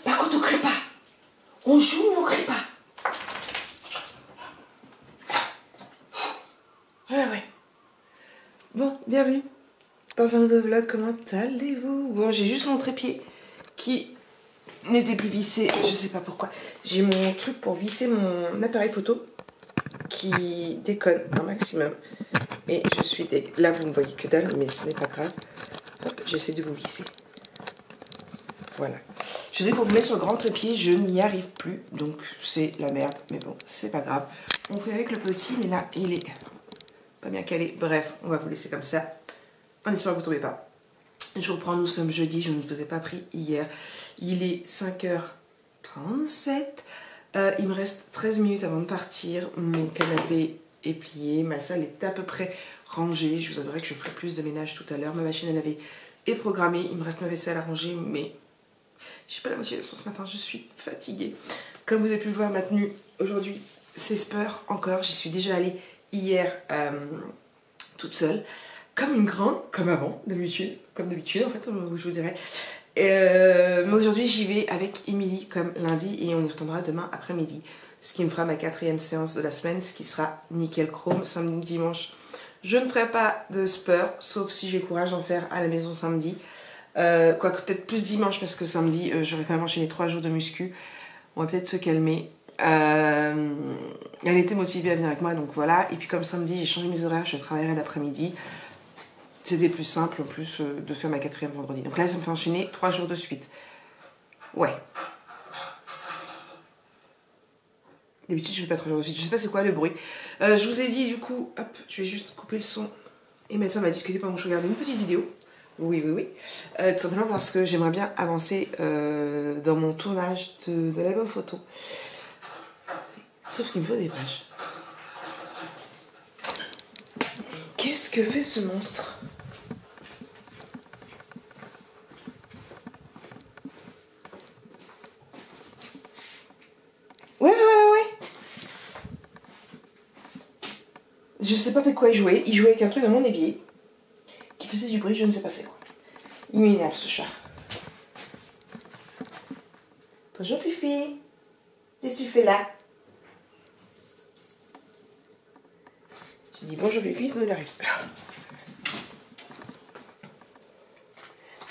Par contre, on crie pas. On joue, mais on crie pas. Ouais. Bon, bienvenue dans un nouveau vlog. Comment allez-vous? Bon, j'ai juste mon trépied qui n'était plus vissé. Je sais pas pourquoi. J'ai mon truc pour visser mon appareil photo qui déconne un maximum. Et je suis dégueu. Là, vous ne voyez que dalle, mais ce n'est pas grave. Hop, j'essaie de vous visser. Voilà. Je sais, pour vous mettre sur le grand trépied, je n'y arrive plus. Donc, c'est la merde. Mais bon, c'est pas grave. On fait avec le petit, mais là, il est pas bien calé. Bref, on va vous laisser comme ça. En espérant que vous ne tombez pas. Je reprends, nous sommes jeudi. Je ne vous ai pas pris hier. Il est 5h37. Il me reste 13 minutes avant de partir. Mon canapé est plié. Ma salle est à peu près rangée. Je vous avouerai que je ferai plus de ménage tout à l'heure. Ma machine à laver est programmée. Il me reste ma vaisselle à ranger, mais j'ai pas la motivation ce matin. Je suis fatiguée. Comme vous avez pu le voir, ma tenue aujourd'hui, c'est Spur encore. J'y suis déjà allée hier toute seule. Comme une grande, comme avant, d'habitude. Comme d'habitude, en fait, je vous dirais. Mais aujourd'hui, j'y vais avec Émilie comme lundi et on y retournera demain après-midi. Ce qui me fera ma 4e séance de la semaine, ce qui sera nickel chrome. Samedi, dimanche, je ne ferai pas de Spur, sauf si j'ai courage d'en faire à la maison samedi. Quoique peut-être plus dimanche, parce que samedi, j'aurais quand même enchaîné 3 jours de muscu. On va peut-être se calmer. Elle était motivée à venir avec moi, donc voilà. Et puis comme samedi, j'ai changé mes horaires, je travaillerai l'après-midi. C'était plus simple en plus de faire ma 4e vendredi. Donc là, ça me fait enchaîner 3 jours de suite. Ouais. D'habitude, je fais pas 3 jours de suite. Je sais pas c'est quoi le bruit. Je vous ai dit du coup, hop, je vais juste couper le son et mettre ça, on va discuter pendant que je regarde une petite vidéo. Oui. Tout simplement parce que j'aimerais bien avancer dans mon tournage de l'album photo. Sauf qu'il me faut des pages. Qu'est-ce que fait ce monstre ? Ouais. Je sais pas avec quoi il jouait. Il jouait avec un truc dans mon évier qui faisait du bruit, je ne sais pas c'est quoi. Il m'énerve ce chat. Bonjour Fifi. Qu'est-ce que tu fais là? J'ai dit bonjour Fifi, sinon il arrive.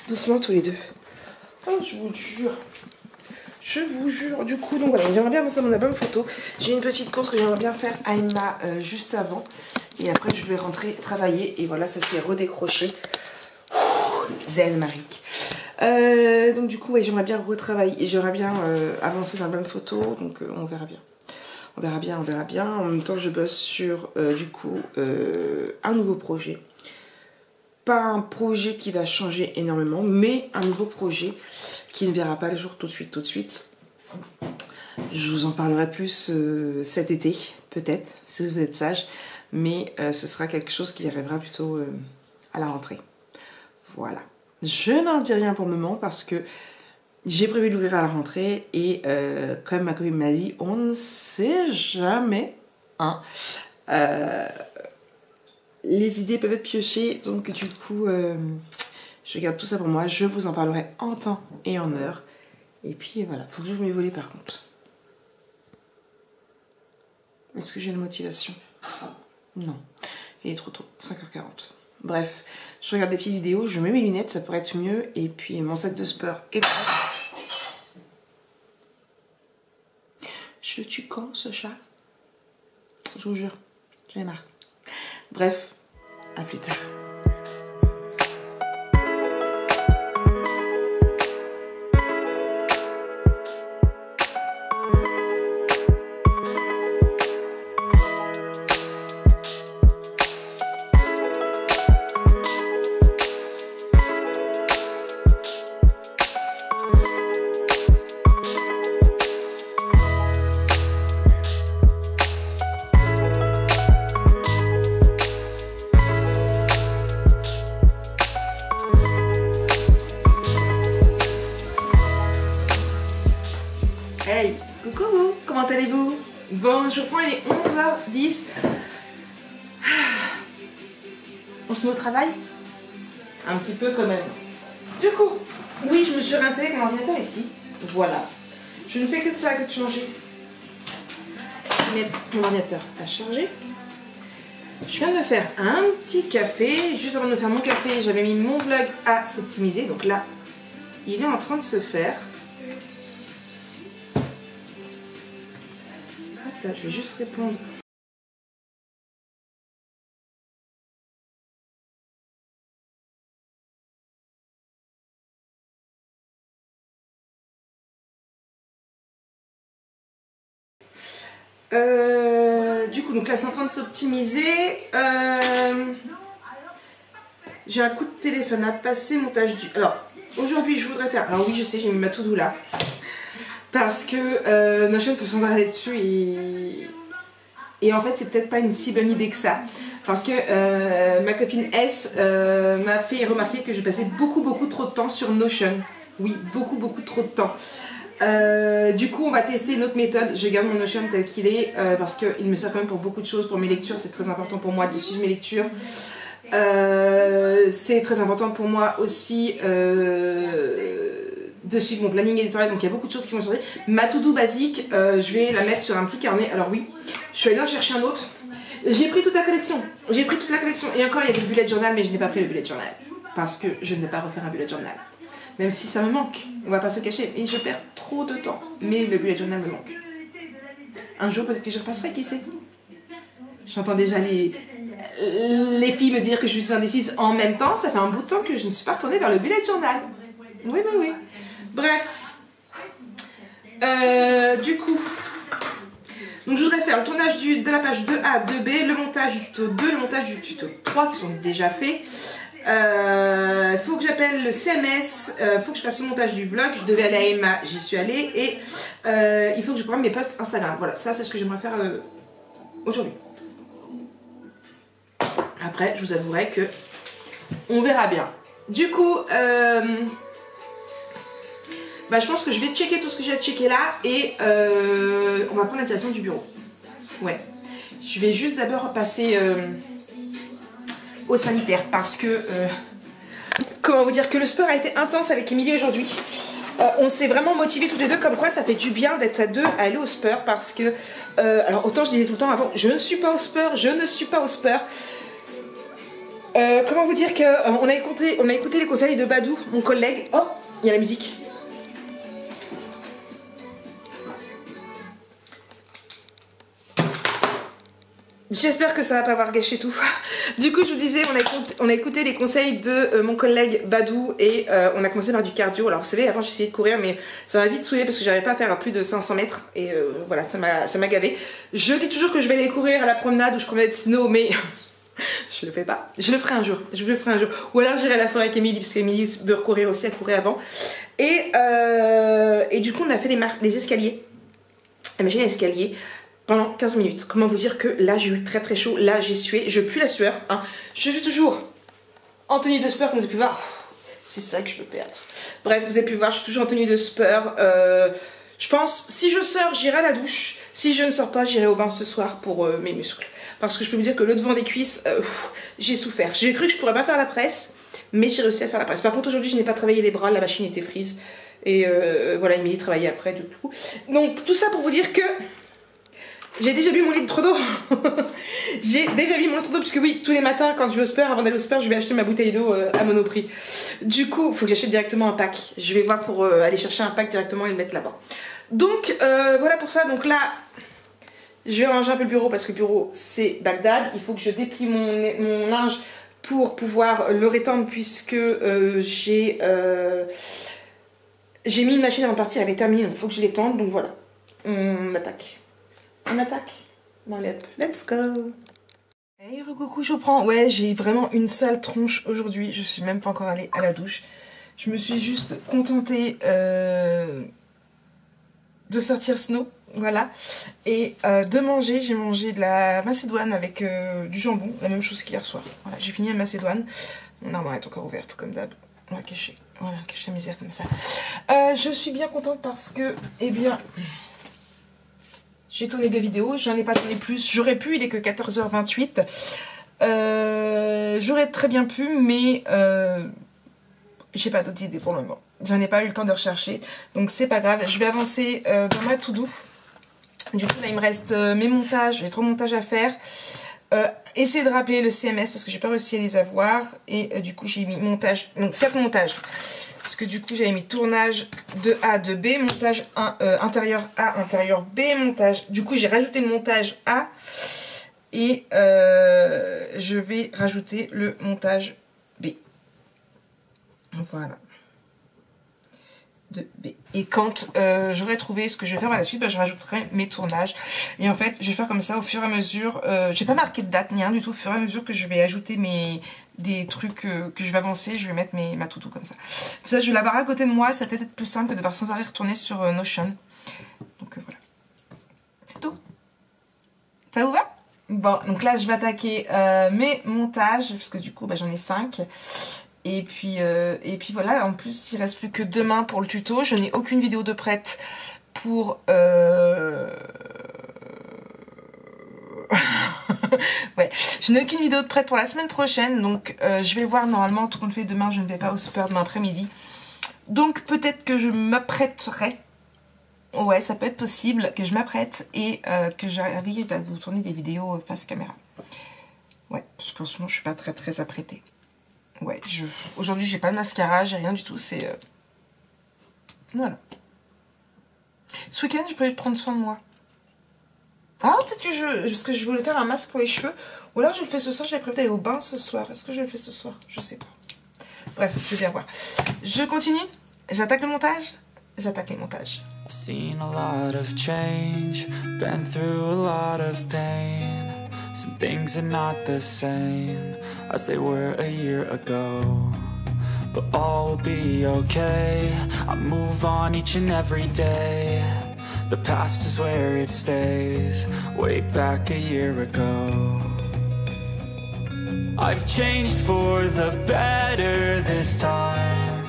Doucement tous les deux. Oh, je vous jure. Du coup, donc voilà, j'aimerais bien avancer mon album photo. J'ai une petite course que j'aimerais bien faire à Emma juste avant. Et après, je vais rentrer travailler. Et voilà, ça s'est redécroché. Zen, Maric. Donc du coup, ouais, j'aimerais bien retravailler. Et j'aimerais bien avancer dans l'album photo. Donc on verra bien. On verra bien. En même temps, je bosse sur, du coup, un nouveau projet. Pas un projet qui va changer énormément, mais un nouveau projet qui ne verra pas le jour tout de suite. Je vous en parlerai plus cet été, peut-être, si vous êtes sage, mais ce sera quelque chose qui arrivera plutôt à la rentrée. Voilà. Je n'en dis rien pour le moment parce que j'ai prévu de l'ouvrir à la rentrée et comme ma copine m'a dit, on ne sait jamais, hein. Les idées peuvent être piochées, donc du coup, je garde tout ça pour moi. Je vous en parlerai en temps et en heure. Et puis voilà, faut que je m'y vole par contre. Est-ce que j'ai la motivation? Non, il est trop tôt, 5h40. Bref, je regarde des petites vidéos, je mets mes lunettes, ça pourrait être mieux. Et puis mon sac de sport est prêt. Je tue quand ce chat? Je vous jure, j'en ai marre. Bref, à plus tard. Hey, coucou, comment allez-vous? Bon, je reprends, il est 11h10. On se met au travail? Un petit peu quand même. Du coup, oui, je me suis réinstallée avec mon ordinateur ici. Voilà. Je ne fais que ça, que de changer. Je vais mettre mon ordinateur à charger. Je viens de faire un petit café. Juste avant de faire mon café, j'avais mis mon vlog à s'optimiser. Donc là, il est en train de se faire. Hop là, je vais juste répondre. Du coup, donc là c'est en train de s'optimiser. J'ai un coup de téléphone à passer, montage du... Alors, aujourd'hui je voudrais faire... Alors oui, je sais, j'ai mis ma to-do là. Parce que Notion peut sans arrêter dessus et en fait c'est peut-être pas une si bonne idée que ça. Parce que ma copine S m'a fait remarquer que je passais beaucoup trop de temps sur Notion. Oui, beaucoup trop de temps. Du coup on va tester une autre méthode. Je garde mon Notion tel qu'il est parce qu'il me sert quand même pour beaucoup de choses. Pour mes lectures, c'est très important pour moi de suivre mes lectures. C'est très important pour moi aussi de suivre mon planning éditorial. Donc il y a beaucoup de choses qui vont changer. Ma to-do basique, je vais la mettre sur un petit carnet. Alors oui, je suis allée en chercher un autre. J'ai pris toute la collection. J'ai pris toute la collection. Et encore il y avait le bullet journal, mais je n'ai pas pris le bullet journal parce que je ne vais pas refaire un bullet journal. Même si ça me manque, on va pas se cacher. Et je perds trop de temps. Mais le bullet journal me manque. Un jour, peut-être que je repasserai, qui sait. J'entends déjà les filles me dire que je suis indécise en même temps. Ça fait un bout de temps que je ne suis pas retournée vers le bullet journal. Oui. Bref. Du coup, donc je voudrais faire le tournage de la page 2A, 2B, le montage du tuto 2, le montage du tuto 3 qui sont déjà faits. Faut que j'appelle le CMS, faut que je fasse le montage du vlog. Je devais aller à Emma, j'y suis allée. Et il faut que je programme mes posts Instagram. Voilà, ça c'est ce que j'aimerais faire aujourd'hui. Après, je vous avouerai que on verra bien. Du coup, je pense que je vais checker tout ce que j'ai à checker là. Et on va prendre la direction du bureau. Ouais. Je vais juste d'abord passer... au sanitaire parce que comment vous dire que le sport a été intense avec Émilie aujourd'hui. On s'est vraiment motivés toutes les deux, comme quoi ça fait du bien d'être à deux à aller au sport parce que alors autant je disais tout le temps avant je ne suis pas au sport, comment vous dire que on a écouté les conseils de Badou, mon collègue. Oh, il y a la musique. J'espère que ça va pas avoir gâché tout. Du coup, je vous disais, on a écouté les conseils de mon collègue Badou et on a commencé par du cardio. Alors, vous savez, avant j'essayais de courir, mais ça m'a vite saoulé parce que j'arrivais pas à faire plus de 500 mètres et voilà, ça m'a gavé. Je dis toujours que je vais aller courir à la promenade où je promenade Snow, mais je le fais pas. Je le ferai un jour. Ou alors j'irai à la forêt avec Émilie parce qu'Émilie veut courir aussi, elle courait avant. Et du coup, on a fait les escaliers. Imagine l'escalier. Pendant 15 minutes. Comment vous dire que là j'ai eu très chaud, là j'ai sué, je pue la sueur. Hein. Je suis toujours en tenue de sport, comme vous avez pu voir. C'est ça que je peux perdre. Bref, vous avez pu voir, je suis toujours en tenue de sport. Je pense, si je sors, j'irai à la douche. Si je ne sors pas, j'irai au bain ce soir pour mes muscles. Parce que je peux vous dire que le devant des cuisses, j'ai souffert. J'ai cru que je pourrais pas faire la presse, mais j'ai réussi à faire la presse. Par contre, aujourd'hui, je n'ai pas travaillé les bras, la machine était prise. Et voilà, Émilie travaillait après, du coup. Donc, tout ça pour vous dire que j'ai déjà bu mon litre d'eau. J'ai déjà bu mon litre d'eau parce que oui, tous les matins quand je vais au sport, avant d'aller au sport, je vais acheter ma bouteille d'eau à Monoprix. Du coup, il faut que j'achète directement un pack. Je vais voir pour aller chercher un pack directement et le mettre là-bas. Donc voilà pour ça. Donc là, je vais ranger un peu le bureau parce que le bureau c'est Bagdad. Il faut que je déplie mon linge pour pouvoir le rétendre puisque j'ai mis une machine avant de partir, elle est terminée, il faut que je l'étende. Donc voilà, on attaque. On attaque. Bon, allez, let's go. Hey, recoucou, je reprends. Ouais, j'ai vraiment une sale tronche aujourd'hui. Je suis même pas encore allée à la douche. Je me suis juste contentée de sortir Snow. Voilà. Et de manger. J'ai mangé de la macédoine avec du jambon. La même chose qu'hier soir. Voilà, j'ai fini la macédoine. Mon armoire est encore ouverte, comme d'hab. On va cacher. Voilà, cacher la misère comme ça. Je suis bien contente parce que, eh bien... J'ai tourné 2 vidéos, j'en ai pas tourné plus. J'aurais pu, il est que 14h28. J'aurais très bien pu, mais j'ai pas d'autres idées pour le moment. J'en ai pas eu le temps de rechercher. Donc c'est pas grave. Je vais avancer dans ma to-do. Du coup là il me reste mes montages. J'ai 3 montages à faire. Essayer de rappeler le CMS parce que j'ai pas réussi à les avoir. Et du coup j'ai mis montage. Donc 4 montages. Parce que du coup j'avais mis tournage de A, de B, montage 1, intérieur A, intérieur B, montage. Du coup j'ai rajouté le montage A. Et je vais rajouter le montage B. Voilà. De B. Et quand j'aurai trouvé ce que je vais faire par la suite, bah, je rajouterai mes tournages. Et en fait, je vais faire comme ça au fur et à mesure. J'ai pas marqué de date ni rien du tout. Au fur et à mesure que je vais ajouter des trucs que je vais avancer, je vais mettre ma toutou comme ça. Comme ça, je vais l'avoir à côté de moi. Ça va peut-être être plus simple que de devoir sans arrêt retourner sur Notion. Donc voilà. C'est tout. Ça vous va? Bon, donc là, je vais attaquer mes montages. Parce que du coup, bah, j'en ai 5. Et puis voilà, en plus il reste plus que demain pour le tuto. Je n'ai aucune vidéo de prête pour... ouais, je n'ai aucune vidéo de prête pour la semaine prochaine. Donc je vais voir, normalement, tout compte fait, demain je ne vais pas au super demain après-midi. Donc peut-être que je m'apprêterai. Ouais, ça peut être possible que je m'apprête et que j'arrive à vous tourner des vidéos face caméra. Ouais, parce que franchement je suis pas très apprêtée. Ouais, aujourd'hui j'ai pas de mascara, j'ai rien du tout, c'est... Voilà. Ce week-end j'ai prévu de prendre soin de moi. Ah, peut-être que parce que je voulais faire un masque pour les cheveux. Ou alors je le fais ce soir, j'avais prévu d'aller au bain ce soir. Est-ce que je le fais ce soir? Je sais pas. Bref, je vais bien voir. Je continue. J'attaque le montage. J'attaque les montages. I've seen a lot of change, been through a lot of pain. Some things are not the same as they were a year ago, but all will be okay. I move on each and every day. The past is where it stays, way back a year ago. I've changed for the better this time.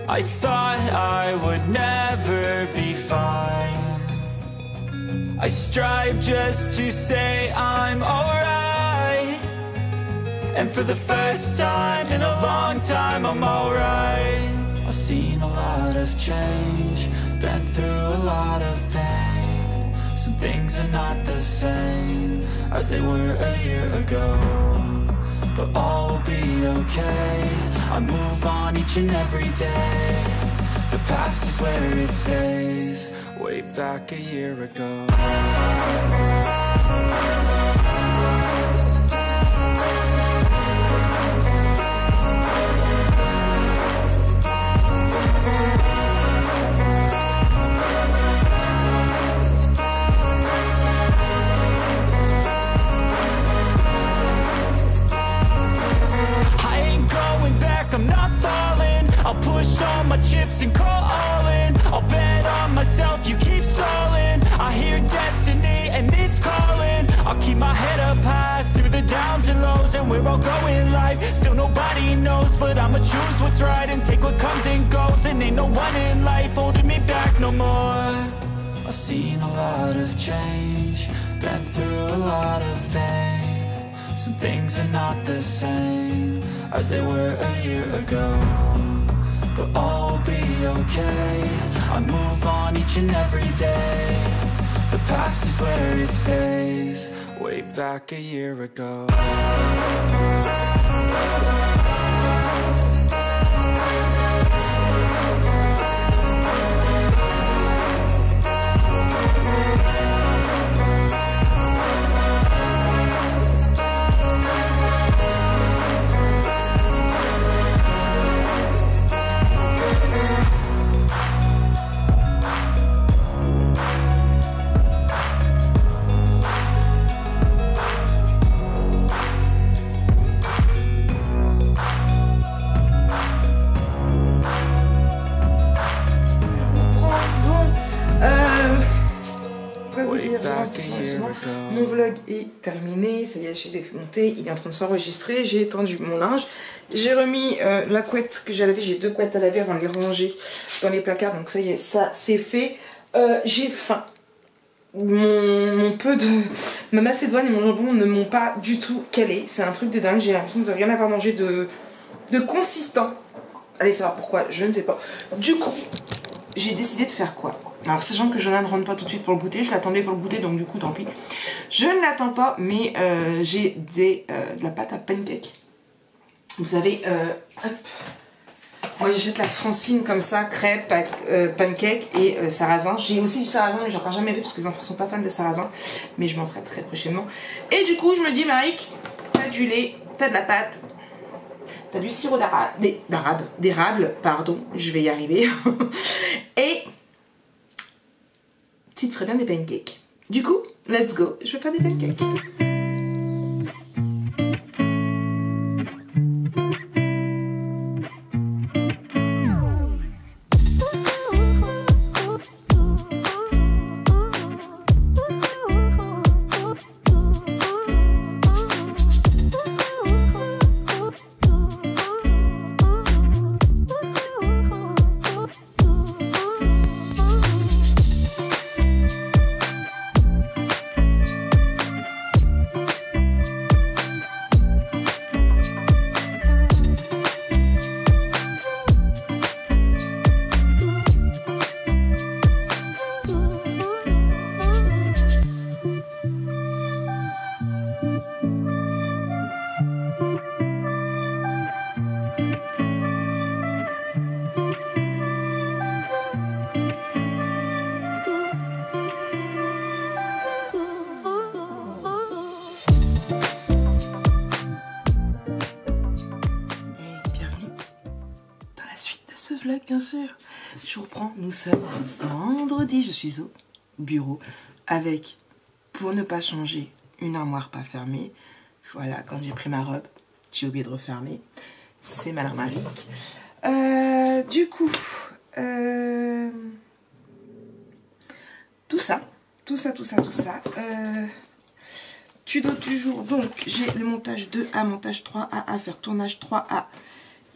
I thought I would never be fine. I strive just to say I'm alright. And for the first time in a long time I'm alright. I've seen a lot of change, been through a lot of pain. Some things are not the same as they were a year ago, but all will be okay. I move on each and every day. The past is where it stays, way back a year ago. I'm not falling, I'll push all my chips and call all in. I'll bet on myself, you keep stalling. I hear destiny and it's calling. I'll keep my head up high through the downs and lows. And we're all going life, still nobody knows. But I'ma choose what's right and take what comes and goes. And ain't no one in life holding me back no more. I've seen a lot of change, been through a lot of pain. Some things are not the same as they were a year ago, but all will be okay. I move on each and every day. The past is where it stays, way back a year ago. Mon vlog est terminé, ça y est, j'ai démonté, il est en train de s'enregistrer, j'ai étendu mon linge, j'ai remis la couette que j'ai lavée, j'ai 2 couettes à laver avant de les ranger dans les placards, donc ça y est, ça c'est fait. J'ai faim. Mon peu de... Ma macédoine et mon jambon ne m'ont pas du tout calé, c'est un truc de dingue, j'ai l'impression de rien avoir mangé de consistant. Allez savoir pourquoi, je ne sais pas. Du coup, j'ai décidé de faire quoi? Alors, sachant que Jonah ne rentre pas tout de suite pour le goûter, je l'attendais pour le goûter, donc du coup, tant pis. Je ne l'attends pas, mais j'ai de la pâte à pancake. Vous savez, hop. Moi, j'achète la Francine comme ça, crêpe, pancake et sarrasin. J'ai aussi du sarrasin, mais j'ai encore jamais fait parce que les enfants sont pas fans de sarrasin. Mais je m'en ferai très prochainement. Et du coup, je me dis, Maïk, t'as du lait, t'as de la pâte. T'as du sirop d'érable, pardon, je vais y arriver. Et tu te ferais bien des pancakes. Du coup, let's go, je vais faire des pancakes. Vlog bien sûr. Je vous reprends, nous sommes vendredi, je suis au bureau avec, pour ne pas changer, une armoire pas fermée. Voilà, quand j'ai pris ma robe, j'ai oublié de refermer. C'est Madame Maric. Du coup, tout ça. Tuto du jour, donc j'ai le montage 2A, montage 3A à faire, tournage 3A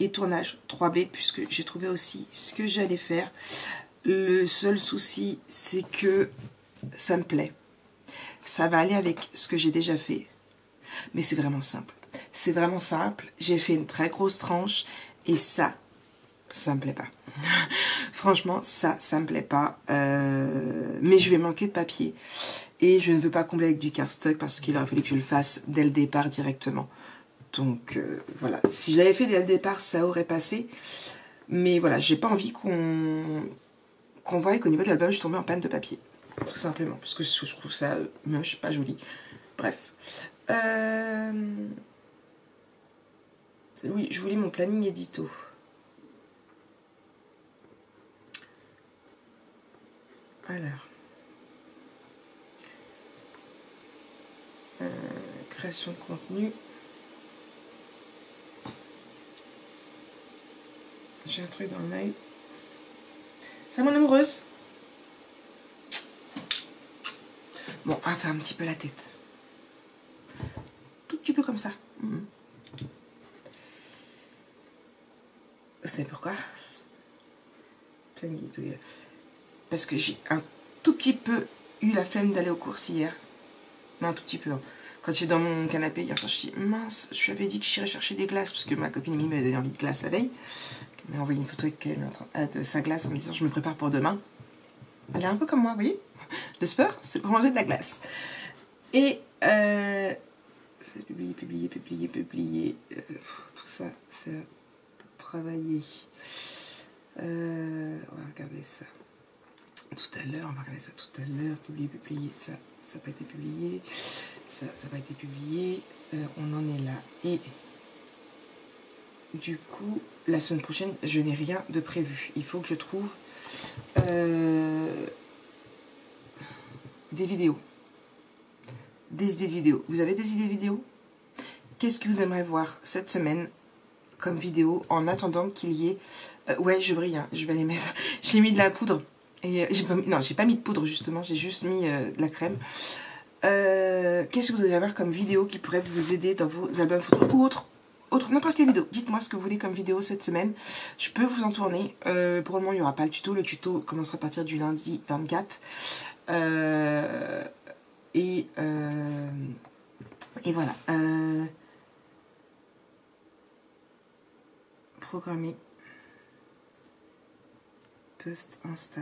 et tournage 3B, puisque j'ai trouvé aussi ce que j'allais faire. Le seul souci, c'est que ça me plaît. Ça va aller avec ce que j'ai déjà fait, mais c'est vraiment simple. C'est vraiment simple. J'ai fait une très grosse tranche et ça me plaît pas. Franchement, ça me plaît pas. Mais je vais manquer de papier et je ne veux pas combler avec du cardstock parce qu'il aurait fallu que je le fasse dès le départ directement. Donc voilà, si je l'avais fait dès le départ, ça aurait passé. Mais voilà, j'ai pas envie qu'on voie qu'au niveau de l'album, je suis tombée en panne de papier. Tout simplement, parce que je trouve ça moche, pas joli. Bref. Oui, je vous lis mon planning édito. Alors. Création de contenu. J'ai un truc dans l'œil. C'est mon amoureuse. Bon, on va faire un petit peu la tête. Tout petit peu comme ça. Vous savez pourquoi? Parce que j'ai un tout petit peu eu la flemme d'aller aux courses hier. Non, un tout petit peu. Hein. Quand j'étais dans mon canapé hier soir, je me suis dit, mince, je lui avais dit que j'irais chercher des glaces, parce que ma copine Mimi m'avait donné envie de glace la veille. Elle m'a envoyé une photo de sa glace en me disant, je me prépare pour demain. Elle est un peu comme moi, vous voyez? Le sport, c'est pour manger de la glace. Et c'est publié. Tout ça, c'est à travailler. On va regarder ça tout à l'heure. Publier ça. Ça n'a pas été publié. Ça n'a pas été publié. On en est là. Et du coup, la semaine prochaine, je n'ai rien de prévu. Il faut que je trouve des vidéos. Des idées de vidéos. Vous avez des idées de vidéos? Qu'est-ce que vous aimeriez voir cette semaine comme vidéo en attendant qu'il y ait... ouais, je brille, hein, je vais les mettre. J'ai mis de la poudre. Et j'ai pas mis de poudre justement, j'ai juste mis de la crème. Qu'est-ce que vous allez avoir comme vidéo qui pourrait vous aider dans vos albums photos ou autre n'importe quelle vidéo? Dites-moi ce que vous voulez comme vidéo cette semaine. Je peux vous en tourner. Pour le moment, il n'y aura pas le tuto. Le tuto commencera à partir du lundi 24. Et voilà. Programmer. post Insta.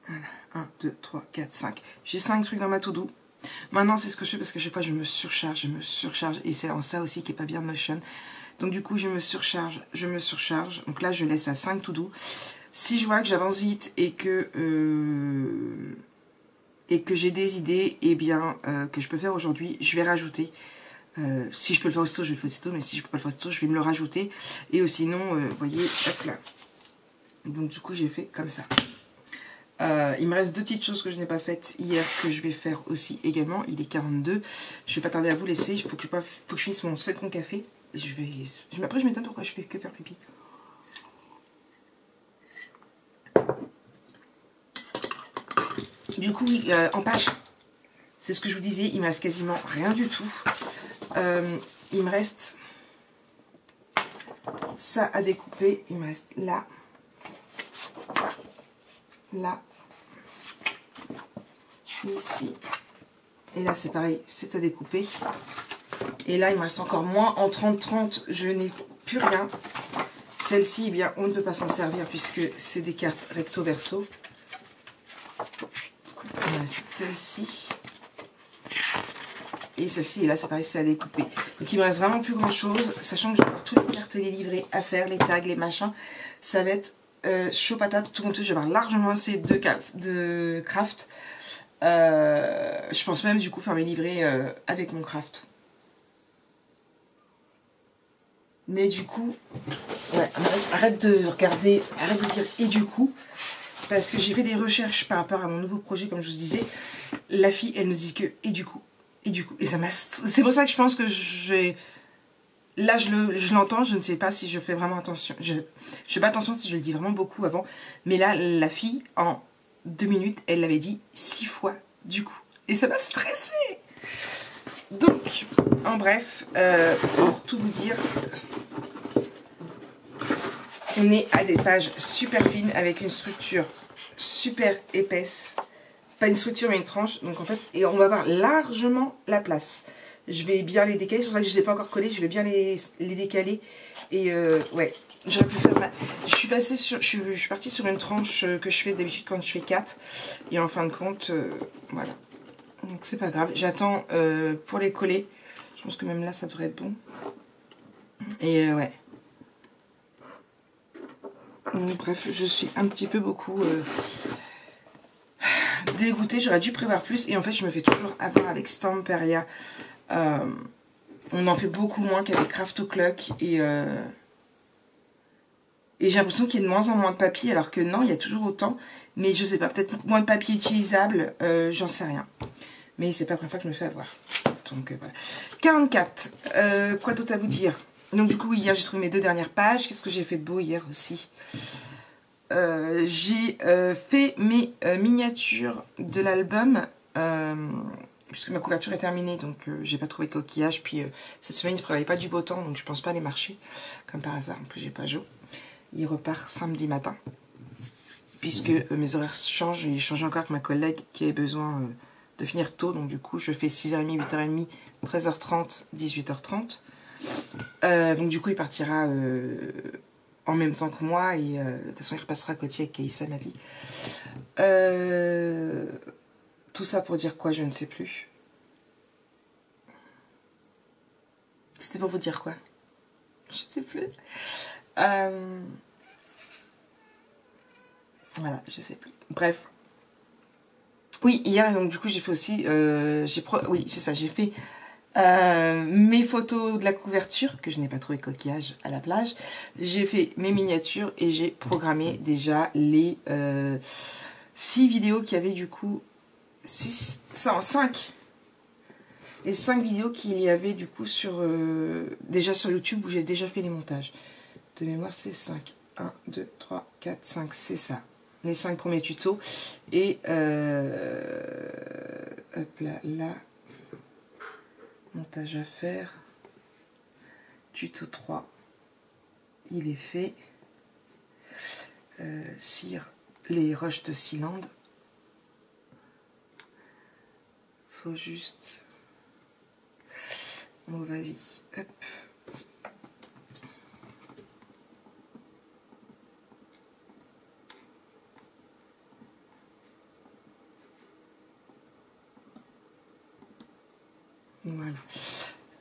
Voilà, 1, 2, 3, 4, 5. J'ai 5 trucs dans ma to-do. Maintenant, c'est ce que je fais parce qu'à chaque fois, je me surcharge. Et c'est en ça aussi qui est pas bien de Notion. Donc du coup, je me surcharge. Donc là, je laisse à 5 to-do. Si je vois que j'avance vite et que j'ai des idées, eh bien, que je peux faire aujourd'hui, je vais rajouter. Si je peux le faire aussitôt, je le fais aussitôt. Mais si je peux pas le faire aussitôt, je vais me le rajouter. Et sinon, vous voyez, hop là. Donc du coup, j'ai fait comme ça. Il me reste 2 petites choses que je n'ai pas faites hier que je vais faire aussi également. Il est 42. Je vais pas tarder à vous laisser. Il faut que je finisse mon second café. Après, je m'étonne pourquoi je fais que faire pipi. Du coup, oui, en page, c'est ce que je vous disais. Il me reste quasiment rien du tout. Il me reste ça à découper. Il me reste là. Là, ici, et là c'est pareil, c'est à découper. Et là il me reste encore moins. En 30-30 je n'ai plus rien. Celle-ci, eh bien on ne peut pas s'en servir puisque c'est des cartes recto verso. Il me reste celle-ci et celle-ci, et là c'est pareil, c'est à découper. Donc il me reste vraiment plus grand chose, sachant que j'ai encore toutes les cartes et les livrets à faire, les tags, les machins. Ça va être chaud patate, tout compte fait, je vais avoir largement assez de craft. Je pense même du coup faire mes livrets avec mon craft. Mais du coup, ouais, arrête de regarder, arrête de dire et du coup, parce que j'ai fait des recherches par rapport à mon nouveau projet, comme je vous disais. La fille, elle ne dit que et du coup, et ça m'a. C'est pour ça que je pense que j'ai. Là, je l'entends, je ne sais pas si je fais vraiment attention. Je fais pas attention si je le dis vraiment beaucoup avant. Mais là, la fille, en 2 minutes, elle l'avait dit 6 fois, du coup. Et ça m'a stressée. Donc, en bref, pour tout vous dire, on est à des pages super fines avec une structure super épaisse. Pas une structure, mais une tranche. Donc, en fait, et on va avoir largement la place. Je vais bien les décaler, c'est pour ça que je ne les ai pas encore collés, je vais bien les décaler. Et ouais, j'aurais pu faire je suis partie sur une tranche que je fais d'habitude quand je fais 4. Et en fin de compte, voilà. Donc c'est pas grave, j'attends pour les coller. Je pense que même là ça devrait être bon. Et ouais. Donc, bref, je suis un petit peu beaucoup dégoûtée, j'aurais dû prévoir plus. Et en fait je me fais toujours avoir avec Stamperia. On en fait beaucoup moins qu'avec Craft O'Clock et j'ai l'impression qu'il y a de moins en moins de papier, alors que non, il y a toujours autant, mais je sais pas, peut-être moins de papier utilisable, j'en sais rien, mais c'est pas la première fois que je me fais avoir. Donc voilà. 44, quoi d'autre à vous dire? Donc du coup, hier j'ai trouvé mes 2 dernières pages. Qu'est-ce que j'ai fait de beau hier aussi? J'ai fait mes miniatures de l'album, puisque ma couverture est terminée, donc j'ai pas trouvé de coquillage. Puis cette semaine il ne prévoyait pas du beau temps, donc je pense pas aller marcher, comme par hasard. En plus j'ai pas Jo. Il repart samedi matin, puisque mes horaires changent, et il change encore avec ma collègue qui avait besoin de finir tôt, donc du coup je fais 6h30, 8h30, 13h30, 18h30. Donc du coup il partira en même temps que moi, et de toute façon il repassera à côté avec Kaïssa, m'a dit. Tout ça pour dire quoi, je ne sais plus. C'était pour vous dire quoi? Je ne sais plus. Voilà, je sais plus. Bref. Oui, hier, donc du coup j'ai fait aussi... oui, c'est ça, j'ai fait mes photos de la couverture, que je n'ai pas trouvé coquillage à la plage. J'ai fait mes miniatures et j'ai programmé déjà les 6 vidéos qu'il y avait du coup... 5. Les 5 vidéos qu'il y avait du coup sur déjà sur YouTube, où j'ai déjà fait les montages. De mémoire, c'est 5. 1, 2, 3, 4, 5, c'est ça. Les 5 premiers tutos. Et hop là, montage à faire. Tuto 3, il est fait. Cire les roches de Sealand. Faut juste... On va vie. Hop.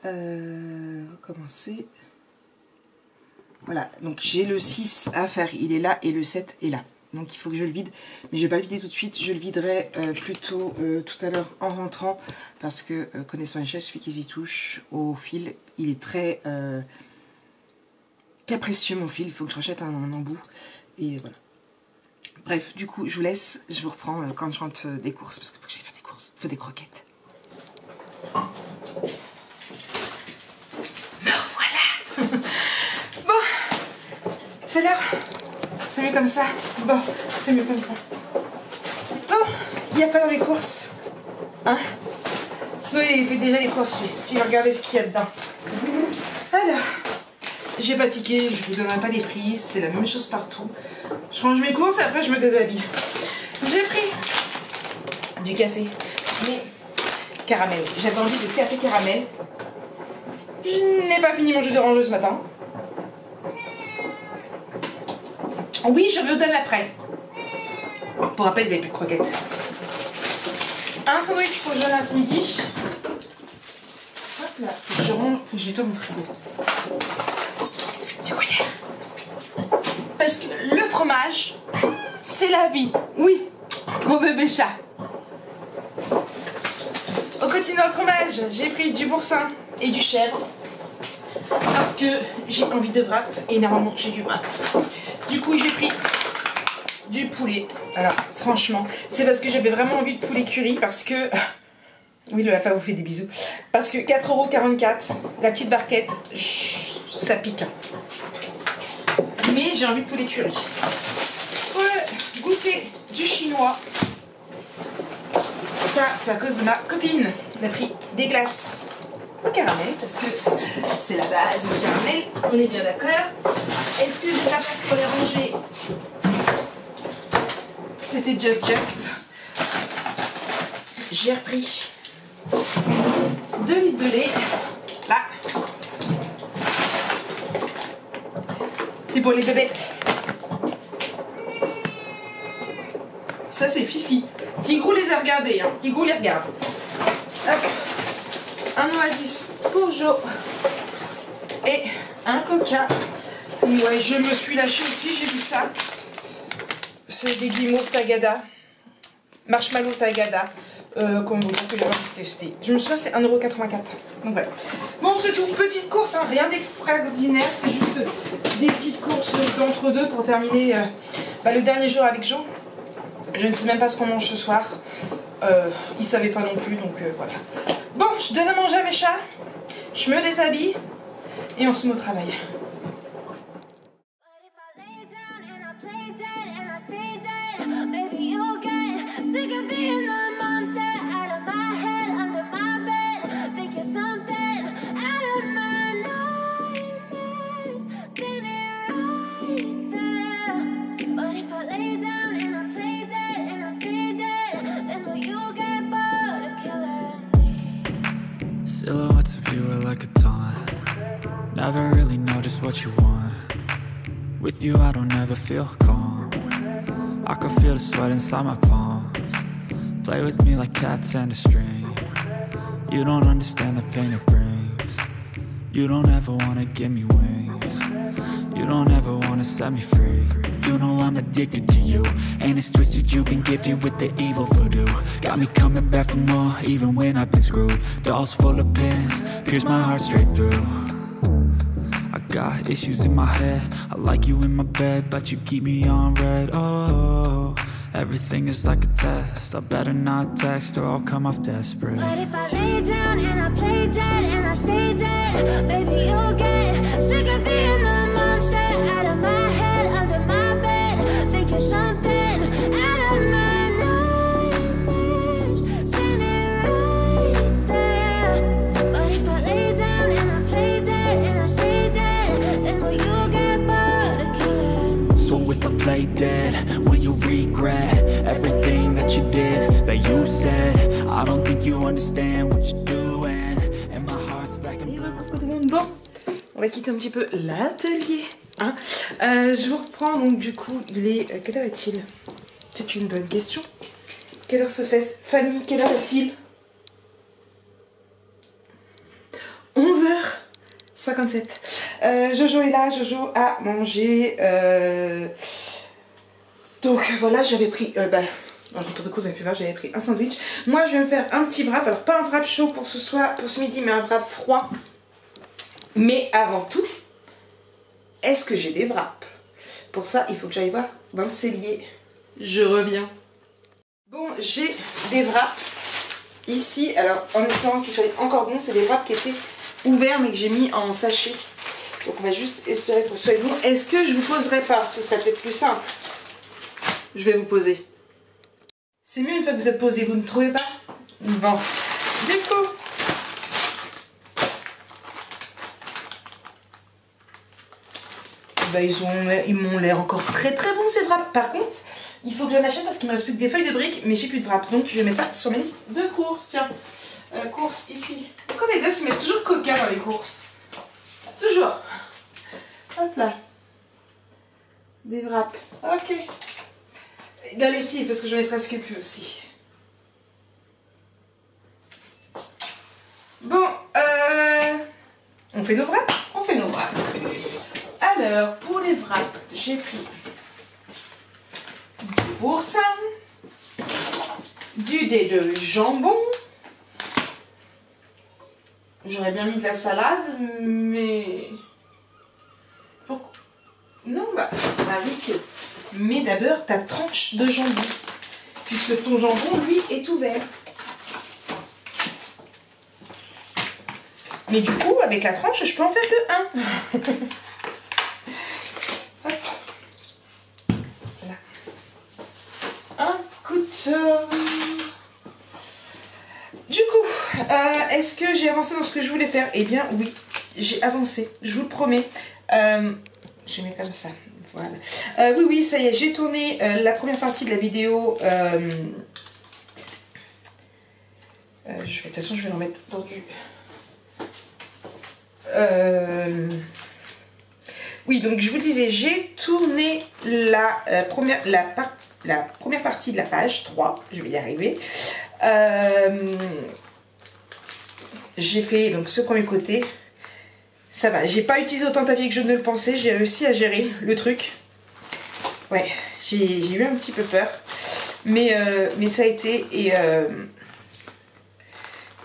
Recommencer. Voilà, donc j'ai le 6 à faire, il est là, et le 7 est là. Donc il faut que je le vide, mais je ne vais pas le vider tout de suite, je le viderai plutôt tout à l'heure en rentrant, parce que connaissant les chefs, celui qui s'y touche au fil, il est très capricieux mon fil, il faut que je rachète un embout, et voilà. Bref, du coup je vous laisse, je vous reprends quand je rentre des courses, parce qu'il faut que j'aille faire des courses, il faut des croquettes. Me revoilà. Bon, c'est l'heure. C'est mieux comme ça. Bon, c'est mieux comme ça. Bon, il n'y a pas dans les courses. Hein? Zoé, il fait déjà les courses, lui. J'ai regardé ce qu'il y a dedans. Alors, j'ai pas tiqué, je vous donnerai pas les prix, c'est la même chose partout. Je range mes courses et après je me déshabille. J'ai pris du café, mais caramel. J'avais envie de café caramel. Je n'ai pas fini mon jus d'orange ce matin. Oui, je vous donne après. Pour rappel, vous n'avez plus de croquettes. Un sandwich pour Jonas ce midi. Hop là, faut que je nettoie mon frigo. Du gruyère. Parce que le fromage, c'est la vie. Oui, mon bébé chat. Au quotidien dans le fromage, j'ai pris du boursin et du chèvre. Parce que j'ai envie de wrap et normalement j'ai du wrap. Du coup j'ai pris du poulet. Alors franchement, c'est parce que j'avais vraiment envie de poulet curry parce que... Oui, le Lafa vous fait des bisous. Parce que 4,44 €, la petite barquette, ça pique. Mais j'ai envie de poulet curry. Pour goûter du chinois, ça c'est à cause de ma copine. Elle a pris des glaces au caramel parce que c'est la base, le caramel, on est bien d'accord. Est-ce que j'ai de la place pour les ranger? C'était just. J'ai repris 2 litres de lait. Là. C'est pour les bébêtes. Ça c'est Fifi. Tigrou les a regardés, hein. Tigrou les regarde. Hop. Un oasis pour Jo. Et un coca. Ouais, je me suis lâchée aussi, j'ai vu ça. C'est des guimauves Tagada. Marshmallow Tagada. Comme vous que j'ai envie de tester. Je me souviens, c'est 1,84 €. Donc voilà. Bon, c'est tout. Petite course, hein. Rien d'extraordinaire. C'est juste des petites courses d'entre-deux pour terminer le dernier jour avec Jo. Je ne sais même pas ce qu'on mange ce soir. Il ne savait pas non plus, donc voilà. Bon, je donne à manger à mes chats. Je me déshabille. Et on se met au travail. Silhouettes of you are like a taunt. Never really know just what you want. With you I don't ever feel calm. I can feel the sweat inside my palms. Play with me like cats and a string. You don't understand the pain it brings. You don't ever wanna give me wings. You don't ever wanna set me free. You know I'm addicted to you, and it's twisted, you've been gifted with the evil voodoo. Got me coming back for more, even when I've been screwed. Dolls full of pins, pierce my heart straight through. I got issues in my head, I like you in my bed, but you keep me on red. Oh, everything is like a test, I better not text or I'll come off desperate. But if I lay down and I play dead and I stay dead, baby you'll get sick of being the monster out of my head, under my bed, thinking something out of my nightmares, standing right there. But if I lay down and I play dead and I stay dead, then will you get bored of killing? So if I play dead, will you regret everything that you did, that you said? I don't think you understand what you're doing, and my heart's black and blue. Coucou tout le monde, bon, on va quitter un petit peu l'atelier. Hein. Je vous reprends, donc du coup, il est... quelle heure est-il? C'est une bonne question. Quelle heure se fait Fanny, quelle heure est-il? 11h57. Jojo est là, Jojo a mangé. Donc voilà, j'avais pris... en retour de course, vous avez pu voir, j'avais pris un sandwich. Moi, je vais me faire un petit wrap. Alors, pas un wrap chaud pour ce soir, pour ce midi, mais un wrap froid. Mais avant tout, est-ce que j'ai des wraps? Pour ça, il faut que j'aille voir dans le cellier. Je reviens. Bon, j'ai des wraps ici. Alors, en espérant qu'ils soient encore bons, c'est des wraps qui étaient ouverts, mais que j'ai mis en sachet. Donc, on va juste espérer que ce soit bon. Est-ce que je vous poserai pas? Ce serait peut-être plus simple. Je vais vous poser. C'est mieux une fois que vous êtes posé, vous ne trouvez pas? Bon, du coup, bah, ils m'ont l'air encore très bons ces wraps. Par contre, il faut que j'en achète parce qu'il me reste plus que des feuilles de briques, mais j'ai plus de wraps. Donc je vais mettre ça sur ma liste de courses. Tiens, courses ici. Pourquoi les gosses ils mettent toujours Coca dans les courses? Toujours. Hop là. Des wraps. Ok. De la lessive parce que j'en ai presque plus aussi. Bon, on fait nos wraps? On fait nos wraps. Alors, pour les wraps, j'ai pris du boursin, du dé de jambon. J'aurais bien mis de la salade, mais... Pourquoi? Non, bah, avec... Mais d'abord ta tranche de jambon, puisque ton jambon, lui, est ouvert. Mais du coup, avec la tranche, je peux en faire que un. Hop. Voilà. Un couteau. Du coup, est-ce que j'ai avancé dans ce que je voulais faire? Eh bien, oui, j'ai avancé, je vous le promets. Je mets comme ça. Voilà. Oui, ça y est, j'ai tourné la première partie de la vidéo. De toute façon, je vais l'en mettre dans du... Oui, donc je vous disais, j'ai tourné la première partie de la page 3. Je vais y arriver. J'ai fait donc ce premier côté. Ça va, j'ai pas utilisé autant de papier que je ne le pensais, j'ai réussi à gérer le truc. Ouais, j'ai eu un petit peu peur, mais ça a été, et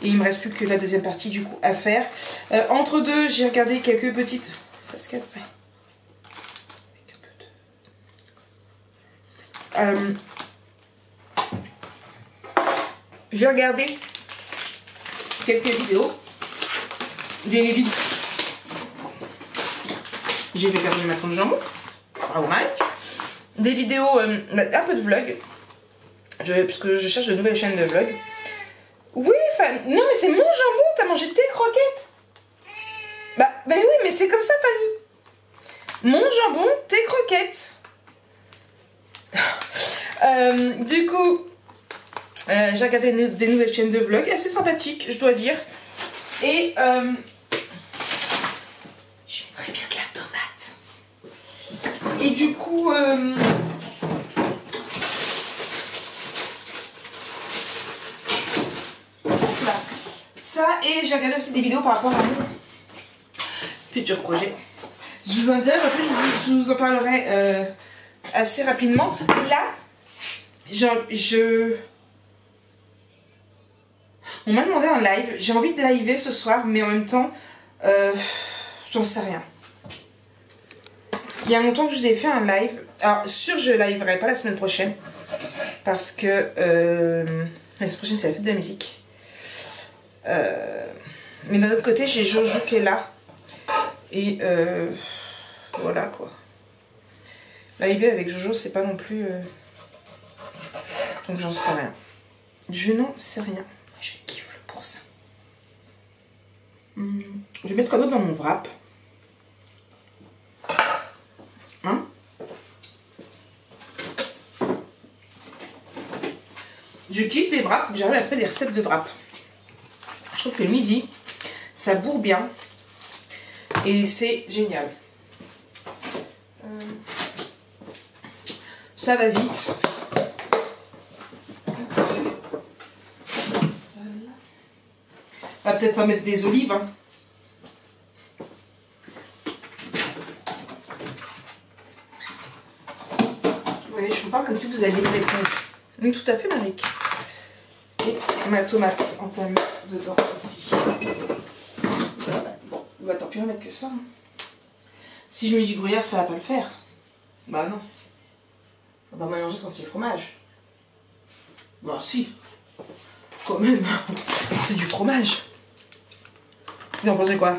il me reste plus que la deuxième partie du coup à faire. Entre deux, j'ai regardé quelques petites... Ça se casse ça. J'ai regardé quelques vidéos, des vidéos. J'ai fait perdre ma tranche de jambon. Bravo Mike. Des vidéos, un peu de vlog. Puisque je cherche de nouvelles chaînes de vlog. Oui, Fanny. Non, mais c'est mon jambon. T'as mangé tes croquettes. Ben oui, mais c'est comme ça, Fanny. Mon jambon, tes croquettes. Du coup, j'ai regardé des nouvelles chaînes de vlog. Assez sympathiques, je dois dire. Et... très bien de la tomate. Et du coup, voilà. Ça, et j'ai regardé aussi des vidéos par rapport à mon futur projet. Je vous en dirai, après je vous en parlerai assez rapidement. Là, on m'a demandé un live. J'ai envie de liver ce soir, mais en même temps, j'en sais rien. Il y a longtemps que je vous ai fait un live. Alors, sûr, je liverai pas la semaine prochaine. Parce que la semaine prochaine, c'est la fête de la musique. Mais d'un autre côté, j'ai Jojo qui est là. Et voilà quoi. Liver avec Jojo, c'est pas non plus. Donc, j'en sais rien. Je n'en sais rien. Je kiffe le pour ça. Je vais mettre quoi d'autre dans mon wrap? Hein? Je kiffe les wraps, j'arrive à faire des recettes de wraps. Je trouve que le midi, ça bourre bien. Et c'est génial. Ça va vite. On va peut-être pas mettre des olives. Hein. voyez, je vous parle comme si vous alliez me répondre. Oui, tout à fait, Maric. Et ma tomate entamée dedans aussi. Bon, bah tant pis, on va mettre que ça. Hein. Si je mets du gruyère, ça va pas le faire. Bah non. On va mélanger sans le fromage. Bah si. Quand même. C'est du fromage. Vous en pensez quoi?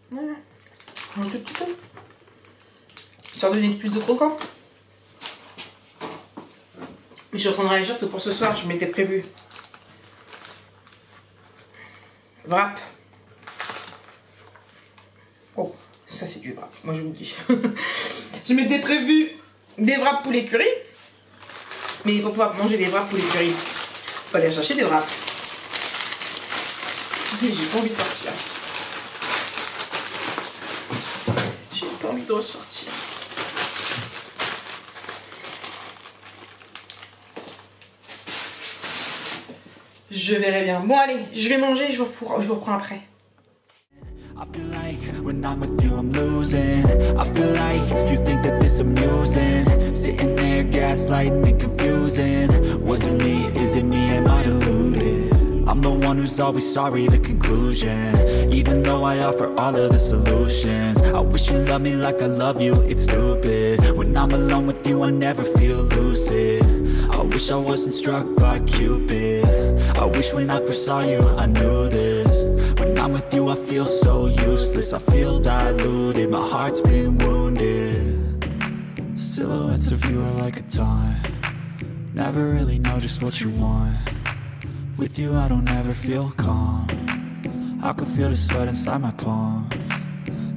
Voilà. Un petit peu. Ça va donner plus de croquant. Mais je suis en train de réagir que pour ce soir, je m'étais prévu wrap. Oh, ça c'est du wrap, moi je vous le dis. Je m'étais prévu des wraps poulet curry. Mais pour pouvoir manger des wraps poulet curry, il faut aller chercher des wraps. J'ai pas envie de sortir. J'ai pas envie de ressortir. Je verrai bien. Bon allez, je vais manger, je vous reprends après. I feel like when I'm with you I'm losing. I feel like you think that this amusing. Sitting there gaslighting and confusing. Was it me? Is it me? Am I deluded? I'm the one who's always sorry, the conclusion. Even though I offer all of the solutions. I wish you loved me like I love you, it's stupid. When I'm alone with you I never feel lucid. I wish I wasn't struck by Cupid. I wish when I first saw you I knew this. When I'm with you I feel so useless. I feel diluted, my heart's been wounded. Silhouettes of you are like a taunt. Never really know just what you want. With you I don't ever feel calm. I can feel the sweat inside my palm.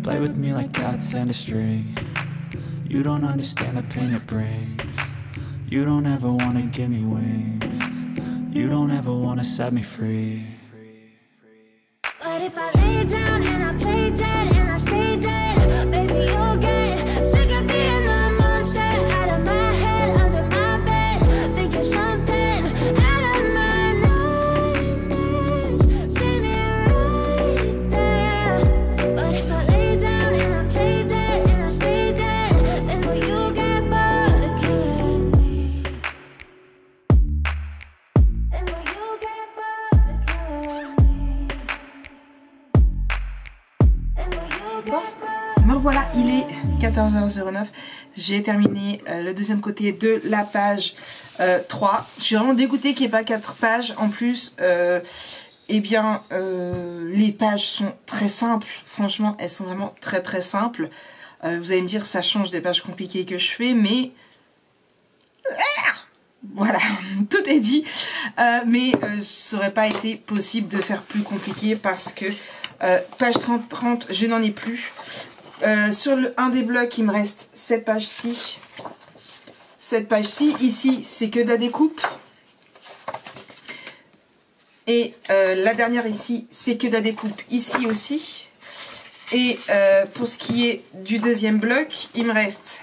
Play with me like cats and a string. You don't understand the pain it brings. You don't ever wanna give me wings. You don't ever wanna set me free. But if I lay down and I play dead and I stay dead, baby, you'll get sick of being the monster out of my head, under my bed, thinking something out of my nightmares. See me right there. But if I lay down and I play dead and I stay dead, then will you get bored of killing me? Then will you get bored of killing me? Bon, voilà, il est 14h09. J'ai terminé le deuxième côté de la page 3. Je suis vraiment dégoûtée qu'il n'y ait pas 4 pages. En plus, eh bien, les pages sont très simples. Franchement, elles sont vraiment très très simples. Vous allez me dire, ça change des pages compliquées que je fais, mais... Voilà, tout est dit. Mais ça n'aurait pas été possible de faire plus compliqué parce que page 30, je n'en ai plus. Sur un des blocs, il me reste cette page-ci. Cette page-ci, ici, c'est que de la découpe. Et la dernière ici, c'est que de la découpe ici aussi. Et pour ce qui est du deuxième bloc, il me reste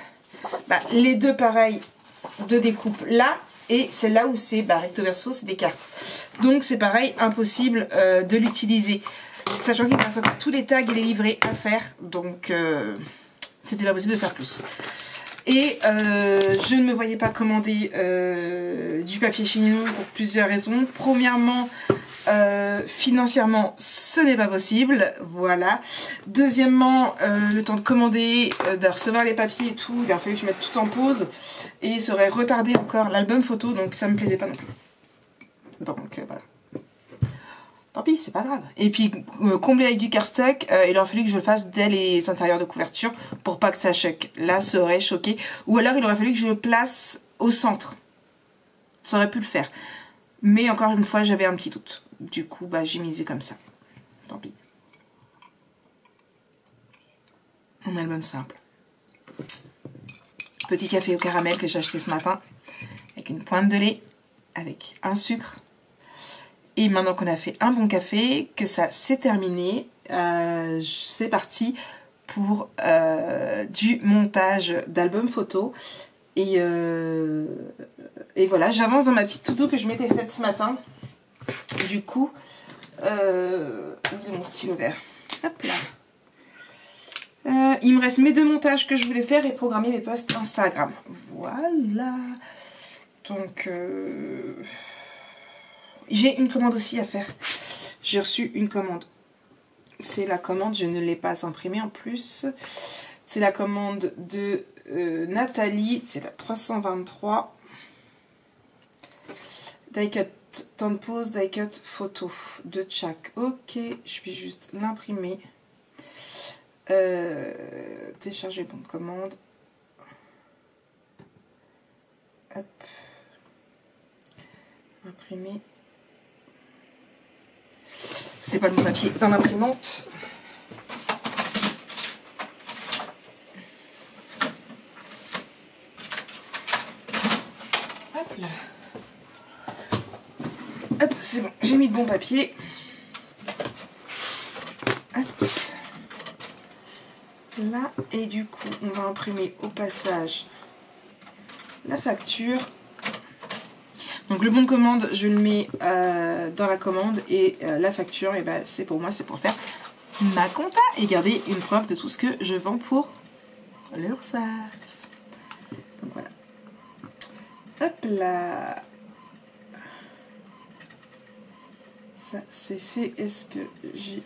les deux pareils de découpe là. Et c'est là où c'est recto verso, c'est des cartes. Donc c'est pareil, impossible de l'utiliser. Sachant qu'il me reste encore tous les tags et les livrets à faire. Donc c'était pas possible de faire plus. Et je ne me voyais pas commander du papier chignon pour plusieurs raisons. Premièrement, financièrement, ce n'est pas possible. Voilà. Deuxièmement, le temps de commander, de recevoir les papiers et tout, il a fallu que je mette tout en pause. Et ça aurait retardé encore l'album photo, donc ça me plaisait pas non plus. Donc voilà. Tant pis, c'est pas grave. Et puis, combler avec du cardstock, il aurait fallu que je le fasse dès les intérieurs de couverture pour pas que ça choque. Là, ça aurait choqué. Ou alors, il aurait fallu que je le place au centre. Ça aurait pu le faire. Mais encore une fois, j'avais un petit doute. Du coup, j'ai misé comme ça. Tant pis. Un album simple. Petit café au caramel que j'ai acheté ce matin. Avec une pointe de lait. Avec un sucre. Et maintenant qu'on a fait un bon café, que ça s'est terminé, c'est parti pour du montage d'album photo. Et voilà, j'avance dans ma petite to-do que je m'étais faite ce matin. Du coup, où est mon stylo vert? Hop là. il me reste mes 2 montages que je voulais faire et programmer mes posts Instagram. Voilà. Donc, j'ai une commande aussi à faire. J'ai reçu une commande. C'est la commande, je ne l'ai pas imprimée en plus. C'est la commande de Nathalie. C'est la 323. Die cut temps de pause, die cut photo de chaque. Ok, je vais juste l'imprimer. Télécharger bon de commande. Hop. Imprimer. C'est pas le bon papier dans l'imprimante. Hop là. Hop, c'est bon, j'ai mis le bon papier. Hop. Là, et du coup, on va imprimer au passage la facture. Donc le bon de commande, je le mets dans la commande et la facture, et ben, c'est pour moi, c'est pour faire ma compta et garder une preuve de tout ce que je vends pour l'URSSAF. Donc voilà. Hop là. Ça c'est fait. Est-ce que j'ai...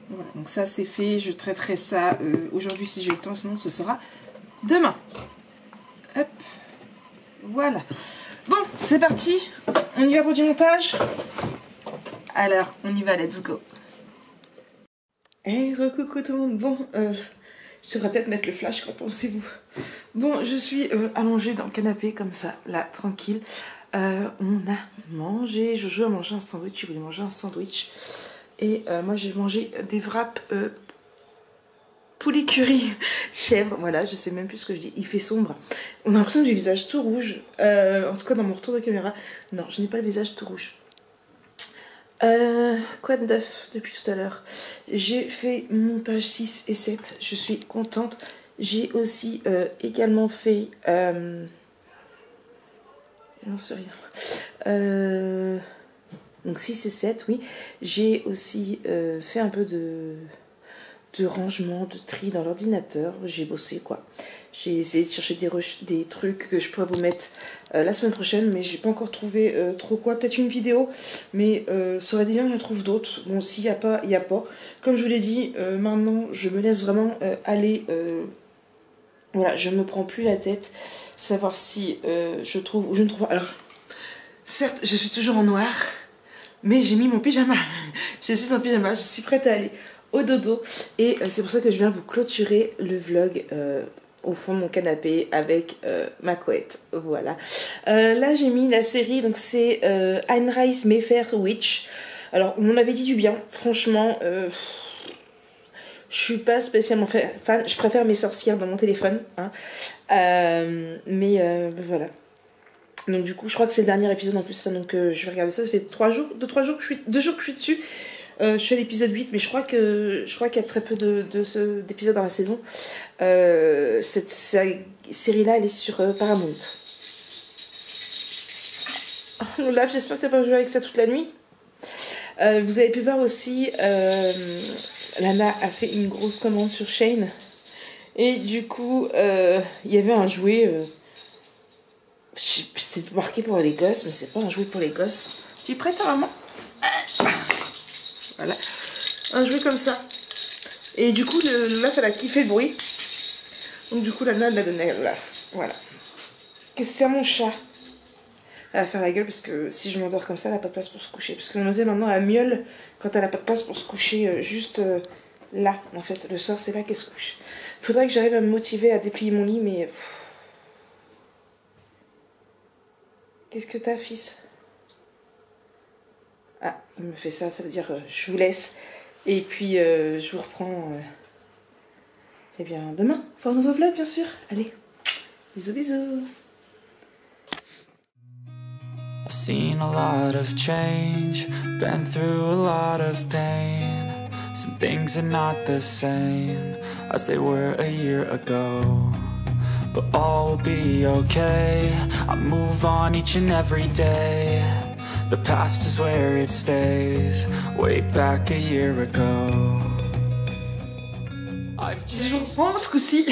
Voilà, donc ça c'est fait. Je traiterai ça aujourd'hui si j'ai le temps, sinon ce sera demain. Hop. Voilà. Bon, c'est parti. On y va pour du montage. Alors, on y va, let's go. Hey, recoucou tout le monde. Bon, je devrais peut-être mettre le flash, qu'en pensez-vous? Bon, je suis allongée dans le canapé comme ça, là, tranquille. On a mangé, Jojo a mangé un sandwich, il voulait manger un sandwich. Et moi j'ai mangé des wraps poulet curry chèvre, voilà, je sais même plus ce que je dis, il fait sombre. On a l'impression que j'ai le visage tout rouge, en tout cas dans mon retour de caméra. Non, je n'ai pas le visage tout rouge. Quoi de neuf depuis tout à l'heure? J'ai fait montage 6 et 7, je suis contente. J'ai aussi également fait... non, c'est rien. Donc 6 et 7, oui. J'ai aussi fait un peu de rangement, de tri dans l'ordinateur. J'ai bossé, quoi. J'ai essayé de chercher des trucs que je pourrais vous mettre la semaine prochaine, mais j'ai pas encore trouvé trop quoi. Peut-être une vidéo, mais ça aurait été bien que je trouve d'autres. Bon, s'il n'y a pas, il n'y a pas. Comme je vous l'ai dit, maintenant, je me laisse vraiment aller... voilà, je me prends plus la tête. Savoir si je trouve ou je ne trouve pas. Alors, certes, je suis toujours en noir, mais j'ai mis mon pyjama. Je suis en pyjama, je suis prête à aller au dodo. Et c'est pour ça que je viens vous clôturer le vlog au fond de mon canapé avec ma couette. Voilà. Là, j'ai mis la série, donc c'est Heinrich Mayfair Witch. Alors, on m'en avait dit du bien. Franchement, je suis pas spécialement fan. Je préfère mes sorcières dans mon téléphone. Hein. Mais voilà. Donc du coup, je crois que c'est le dernier épisode en plus, ça, donc je vais regarder ça. Ça fait 2 jours que je suis dessus. Je suis à l'épisode 8, mais je crois qu'il y a très peu d'épisodes dans la saison. Cette série-là, elle est sur Paramount. Oh, Olaf, j'espère que tu n'as pas joué avec ça toute la nuit. Vous avez pu voir aussi, Lana a fait une grosse commande sur Shein. Et du coup, il y avait un jouet... c'était marqué pour les gosses, mais c'est pas un jouet pour les gosses. Tu es prête, à maman? Voilà. Un jouet comme ça. Et du coup, l'Olaf, elle a kiffé le bruit. Donc du coup, Lana l'a donné à l'Olaf. Voilà. Qu'est-ce que c'est mon chat? Elle va faire la gueule parce que si je m'endors comme ça, elle n'a pas de place pour se coucher. Parce que mademoiselle, maintenant, elle miaule quand elle n'a pas de place pour se coucher juste là. En fait, le soir, c'est là qu'elle se couche. Faudrait que j'arrive à me motiver à déplier mon lit, mais... Qu'est-ce que t'as, fils? Ah, il me fait ça, ça veut dire je vous laisse. Et puis, je vous reprends eh bien, demain, pour un nouveau vlog, bien sûr. Allez, bisous, bisous. I've seen a lot of change, been through a lot of pain. Some things are not the same as they were a year ago. But all will be okay, I move on each and every day. The past is where it stays, way back a year ago. Je vous reprends ce coup-ci.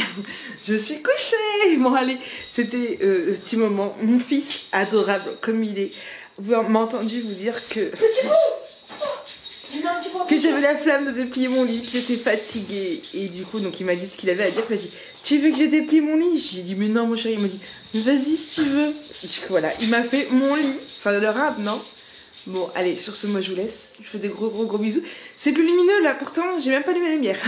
Je suis couchée. Bon allez, c'était le petit moment. Mon fils adorable comme il est m'a entendu vous dire que j'avais la flamme de déplier mon lit, que j'étais fatiguée. Et du coup, donc il m'a dit ce qu'il avait à dire. Il m'a dit, tu veux que je déplie mon lit? J'ai dit, mais non mon chéri. Il m'a dit, mais vas-y si tu veux. Du coup voilà, il m'a fait mon lit. C'est adorable, non? Bon, allez, sur ce, moi je vous laisse. Je fais des gros bisous. C'est plus lumineux là, pourtant, j'ai même pas allumé la lumière.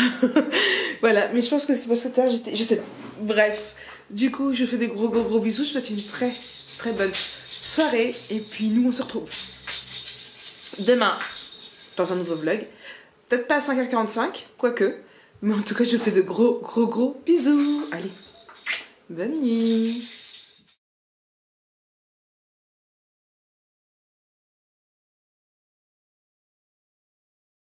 Voilà, mais je pense que c'est parce que tard j'étais. Je sais pas. Bref, du coup, je fais des gros bisous. Je vous souhaite une très bonne soirée. Et puis, nous, on se retrouve demain dans un nouveau vlog. Peut-être pas à 5h45, quoique. Mais en tout cas, je fais de gros bisous. Allez, bonne nuit.